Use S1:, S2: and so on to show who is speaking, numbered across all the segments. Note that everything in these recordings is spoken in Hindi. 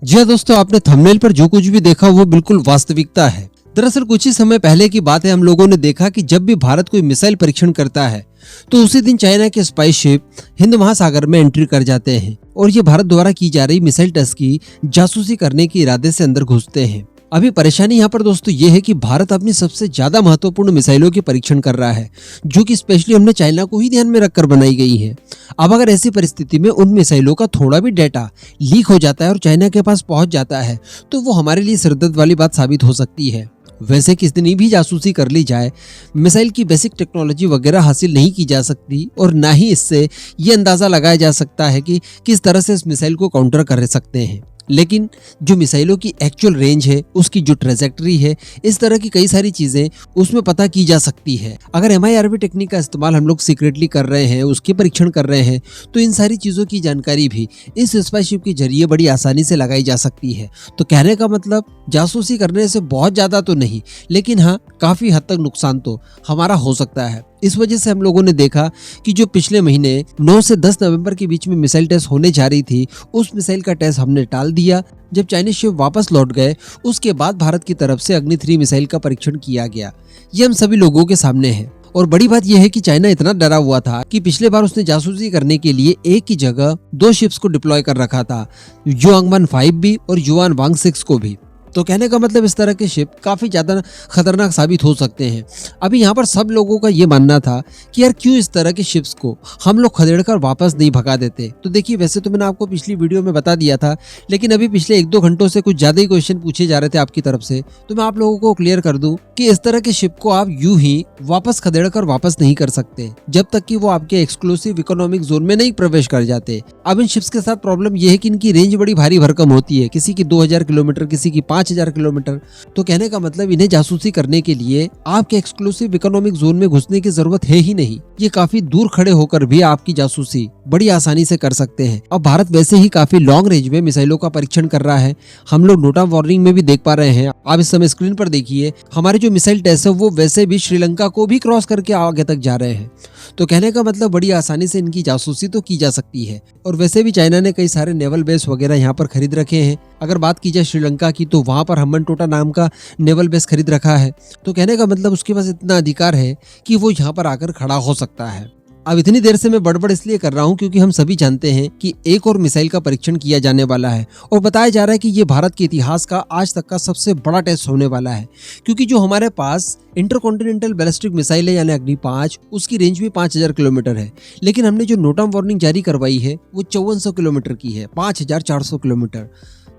S1: जी हाँ दोस्तों, आपने थंबनेल पर जो कुछ भी देखा वो बिल्कुल वास्तविकता है। दरअसल कुछ ही समय पहले की बात है, हम लोगों ने देखा कि जब भी भारत कोई मिसाइल परीक्षण करता है तो उसी दिन चाइना के स्पाई शिप हिंद महासागर में एंट्री कर जाते हैं और ये भारत द्वारा की जा रही मिसाइल टेस्ट की जासूसी करने के इरादे से अंदर घुसते हैं। अभी परेशानी यहाँ पर दोस्तों ये है कि भारत अपनी सबसे ज्यादा महत्वपूर्ण मिसाइलों के परीक्षण कर रहा है, जो कि स्पेशली हमने चाइना को ही ध्यान में रखकर बनाई गई है। अब अगर ऐसी परिस्थिति में उन मिसाइलों का थोड़ा भी डेटा लीक हो जाता है और चाइना के पास पहुंच जाता है तो वो हमारे लिए सिरदर्द वाली बात साबित हो सकती है। वैसे कितनी भी जासूसी कर ली जाए, मिसाइल की बेसिक टेक्नोलॉजी वगैरह हासिल नहीं की जा सकती और ना ही इससे ये अंदाजा लगाया जा सकता है कि किस तरह से इस मिसाइल को काउंटर कर सकते हैं। लेकिन जो मिसाइलों की एक्चुअल रेंज है, उसकी जो ट्रेजेक्टरी है, इस तरह की कई सारी चीजें उसमें पता की जा सकती है। अगर MIRV टेक्निक का इस्तेमाल हम लोग सीक्रेटली कर रहे हैं, उसके परीक्षण कर रहे हैं, तो इन सारी चीजों की जानकारी भी इस स्पाईशिप के जरिए बड़ी आसानी से लगाई जा सकती है। तो कहने का मतलब जासूसी करने से बहुत ज्यादा तो नहीं, लेकिन हाँ काफी हद तक नुकसान तो हमारा हो सकता है। इस वजह से हम लोगों ने देखा कि जो पिछले महीने 9 से 10 नवंबर के बीच में मिसाइल टेस्ट होने जा रही थी, उस मिसाइल का टेस्ट हमने टाल दिया। जब चाइनीज शिप वापस लौट गए उसके बाद भारत की तरफ से अग्नि 3 मिसाइल का परीक्षण किया गया। ये हम सभी लोगों के सामने है और बड़ी बात यह है कि चाइना इतना डरा हुआ था कि पिछले बार उसने जासूसी करने के लिए एक ही जगह 2 शिप्स को डिप्लॉय कर रखा था, युआंगवान 5 भी और युआन वांग 6 को भी। तो कहने का मतलब इस तरह के शिप काफी ज्यादा खतरनाक साबित हो सकते हैं। अभी यहाँ पर सब लोगों का ये मानना था कि यार क्यों इस तरह के शिप्स को हम लोग खदेड़कर वापस नहीं भगा देते। तो देखिए, वैसे तो मैंने आपको पिछली वीडियो में बता दिया था, लेकिन अभी पिछले 1-2 घंटों से कुछ ज्यादा ही क्वेश्चन पूछे जा रहे थे आपकी तरफ से, तो मैं आप लोगों को क्लियर कर दूं कि इस तरह के शिप को आप यूं ही वापस खदेड़कर वापस नहीं कर सकते जब तक कि वो आपके एक्सक्लूसिव इकोनॉमिक जोन में नहीं प्रवेश कर जाते। अब इन शिप्स के साथ प्रॉब्लम यह है कि इनकी रेंज बड़ी भारी भरकम होती है, किसी की 2000 किलोमीटर, किसी की 5000 किलोमीटर। तो कहने का मतलब इन्हें जासूसी करने के लिए आपके एक्सक्लूसिव इकोनॉमिक जोन में घुसने की जरूरत है ही नहीं। ये काफी दूर खड़े होकर भी आपकी जासूसी बड़ी आसानी से कर सकते हैं। अब भारत वैसे ही काफी लॉन्ग रेंज में मिसाइलों का परीक्षण कर रहा है। हम लोग नोट ऑफ वार्निंग में भी देख पा रहे हैं, आप इस समय स्क्रीन पर देखिए, हमारे जो मिसाइल टेस्ट है वो वैसे भी श्रीलंका को भी क्रॉस करके आगे तक जा रहे हैं। तो कहने का मतलब बड़ी आसानी से इनकी जासूसी तो की जा सकती है। और वैसे भी चाइना ने कई सारे नेवल बेस वगैरह यहाँ पर खरीद रखे हैं। अगर बात की जाए श्रीलंका की तो वहां पर हम्बनटोटा नाम का नेवल बेस खरीद रखा है। तो कहने का मतलब उसके पास इतना अधिकार है कि वो यहाँ पर आकर खड़ा हो सकता है। अब इतनी देर से मैं बड़बड़ इसलिए कर रहा हूँ क्योंकि हम सभी जानते हैं कि एक और मिसाइल का परीक्षण किया जाने वाला है और बताया जा रहा है कि ये भारत के इतिहास का आज तक का सबसे बड़ा टेस्ट होने वाला है। क्योंकि जो हमारे पास इंटरकॉन्टिनेंटल बैलिस्टिक मिसाइल है यानी अग्नि 5, उसकी रेंज भी 5000 किलोमीटर है, लेकिन हमने जो नोट ऑफ वार्निंग जारी करवाई है वो 5400 किलोमीटर की है, 5400 किलोमीटर।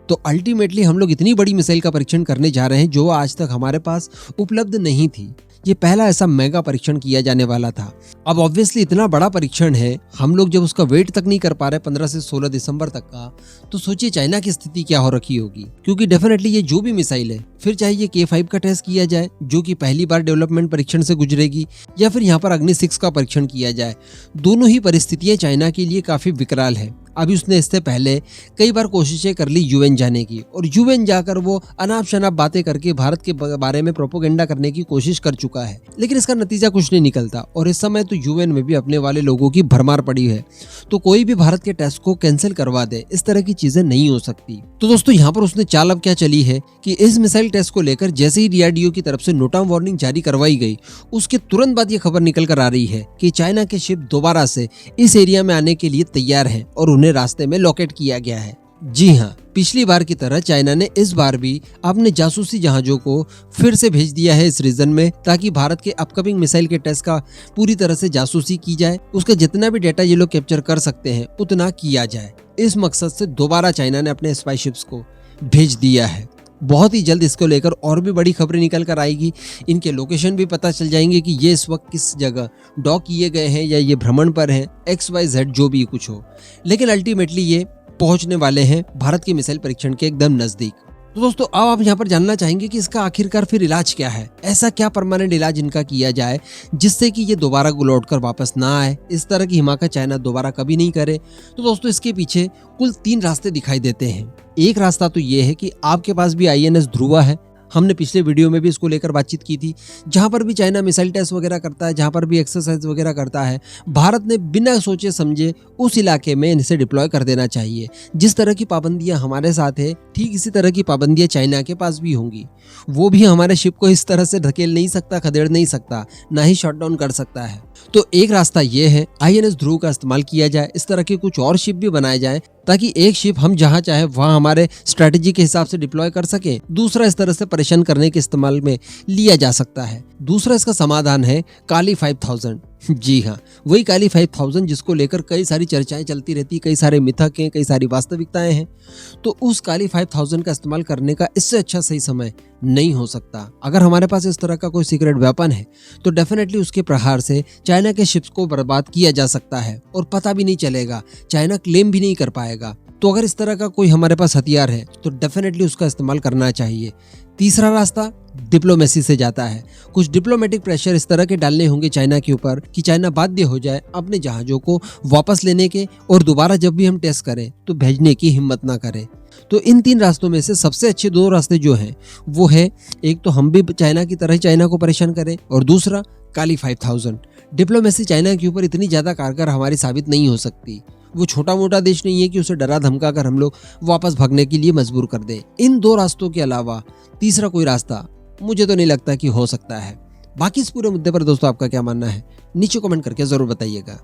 S1: तो अल्टीमेटली हम लोग इतनी बड़ी मिसाइल का परीक्षण करने जा रहे हैं जो आज तक हमारे पास उपलब्ध नहीं थी। ये पहला ऐसा मेगा परीक्षण किया जाने वाला था। अब ऑब्वियसली इतना बड़ा परीक्षण है, हम लोग जब उसका वेट तक नहीं कर पा रहे 15 से 16 दिसंबर तक का, तो सोचिए चाइना की स्थिति क्या हो रखी होगी। क्योंकि डेफिनेटली ये जो भी मिसाइल है, फिर चाहे ये K5 का टेस्ट किया जाए जो कि पहली बार डेवलपमेंट परीक्षण से गुजरेगी, या फिर यहाँ पर अग्नि 6 का परीक्षण किया जाए, दोनों ही परिस्थितियां चाइना के लिए काफी विकराल है। अभी उसने इससे पहले कई बार कोशिशें कर ली यूएन जाने की, और यूएन जाकर वो अनाप शनाप बातें करके भारत के बारे में प्रोपोगेंडा करने की कोशिश कर चुका है, लेकिन इसका नतीजा कुछ नहीं निकलता। और इस समय तो यूएन में भी अपने वाले लोगों की भरमार पड़ी है, तो कोई भी भारत के टेस्ट को कैंसिल करवा दे, इस तरह की चीजें नहीं हो सकती। तो दोस्तों यहाँ पर उसने चाल अब क्या चली है कि इस मिसाइल टेस्ट को लेकर जैसे ही DRDO की तरफ से नोट ऑफ वार्निंग जारी करवाई गई, उसके तुरंत बाद ये खबर निकल कर आ रही है कि चाइना के शिप दोबारा से इस एरिया में आने के लिए तैयार है और उन्हें रास्ते में लोकेट किया गया है। जी हाँ, पिछली बार की तरह चाइना ने इस बार भी अपने जासूसी जहाजों को फिर से भेज दिया है इस रीजन में, ताकि भारत के अपकमिंग मिसाइल के टेस्ट का पूरी तरह से जासूसी की जाए, उसका जितना भी डेटा ये लोग कैप्चर कर सकते हैं उतना किया जाए। इस मकसद से दोबारा चाइना ने अपने स्पाई शिप्स को भेज दिया है। बहुत ही जल्द इसको लेकर और भी बड़ी खबरें निकल कर आएगी, इनके लोकेशन भी पता चल जाएंगे कि ये इस वक्त किस जगह डॉक किए गए हैं या ये भ्रमण पर हैं, XYZ जो भी कुछ हो, लेकिन अल्टीमेटली ये पहुंचने वाले हैं भारत के मिसाइल परीक्षण के एकदम नजदीक। तो दोस्तों अब आप यहाँ पर जानना चाहेंगे कि इसका आखिरकार फिर इलाज क्या है, ऐसा क्या परमानेंट इलाज इनका किया जाए जिससे कि ये दोबारा लौट कर वापस ना आए, इस तरह की हिमाकत चाइना दोबारा कभी नहीं करे। तो दोस्तों इसके पीछे कुल 3 रास्ते दिखाई देते हैं। एक रास्ता तो ये है कि आपके पास भी INS ध्रुवा है, हमने पिछले वीडियो में भी इसको लेकर बातचीत की थी। जहां पर भी चाइना मिसाइल टेस्ट वगैरह करता है, जहां पर भी एक्सरसाइज वगैरह करता है, भारत ने बिना सोचे समझे उस इलाके में इसे डिप्लॉय कर देना चाहिए। जिस तरह की पाबंदियां हमारे साथ है, ठीक इसी तरह की पाबंदियां चाइना के पास भी होंगी। वो भी हमारे शिप को इस तरह से धकेल नहीं सकता, खदेड़ नहीं सकता, ना ही शट डाउन कर सकता है। तो एक रास्ता ये है, INS ध्रुव का इस्तेमाल किया जाए, इस तरह के कुछ और शिप भी बनाए जाए ताकि एक शिप हम जहां चाहे वहां हमारे स्ट्रेटेजी के हिसाब से डिप्लॉय कर सके। दूसरा इस तरह से परेशान करने के इस्तेमाल में लिया जा सकता है। दूसरा इसका समाधान है काली 5000। जी हाँ, वही काली 5000 जिसको लेकर कई सारी चर्चाएं चलती रहती, कई सारे मिथक हैं, कई सारी वास्तविकताएं हैं। तो उस काली 5000 का इस्तेमाल करने का इससे अच्छा सही समय नहीं हो सकता। अगर हमारे पास इस तरह का कोई सीक्रेट वेपन है तो डेफिनेटली उसके प्रहार से चाइना के शिप्स को बर्बाद किया जा सकता है और पता भी नहीं चलेगा, चाइना क्लेम भी नहीं कर पाएगा। तो अगर इस तरह का कोई हमारे पास हथियार है तो डेफिनेटली उसका इस्तेमाल करना चाहिए। तीसरा रास्ता डिप्लोमेसी से जाता है। कुछ डिप्लोमेटिक प्रेशर इस तरह के डालने होंगे चाइना के ऊपर कि चाइना बाध्य हो जाए अपने जहाजों को वापस लेने के, और दोबारा जब भी हम टेस्ट करें तो भेजने की हिम्मत ना करें। तो इन 3 रास्तों में से सबसे अच्छे 2 रास्ते जो हैं वो है, एक तो हम भी चाइना की तरह चाइना को परेशान करें, और दूसरा काली 5000। डिप्लोमेसी चाइना के ऊपर इतनी ज्यादा कारगर हमारी साबित नहीं हो सकती। वो छोटा मोटा देश नहीं है कि उसे डरा धमका कर हम लोग वापस भागने के लिए मजबूर कर दें। इन 2 रास्तों के अलावा तीसरा कोई रास्ता मुझे तो नहीं लगता कि हो सकता है। बाकी इस पूरे मुद्दे पर दोस्तों आपका क्या मानना है, नीचे कमेंट करके जरूर बताइएगा।